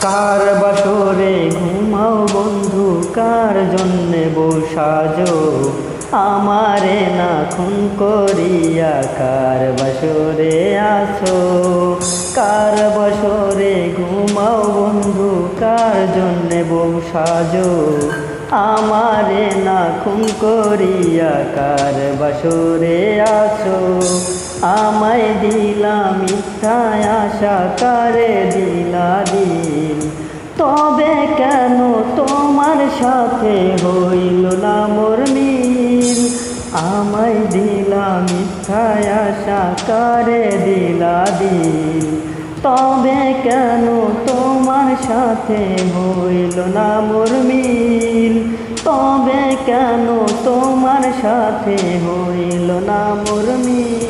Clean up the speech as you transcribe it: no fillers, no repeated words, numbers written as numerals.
কার বাসরে ঘুমাও বন্ধু, কার জন্যে বউ সাজো, আমারে না খুন করিয়া কার বাসরে আসো। কার বাসরে ঘুমাও বন্ধু, কার জন্যে বউ সাজো, আমারে না খুন করিয়া কার বাসরে আসো। আমায় দিলা মিথ্যায় আশা, কারে দিলা দিল, তবে কেন তোমার সাথে হইল না মোর মিল। আমায় দিলা মিথ্যায় আশা, কারে দিলা দিল, তবে কেন তোমার সাথে হইল না মোর মিল। তবে কেন তোমার সাথে হইল না মোর মিল।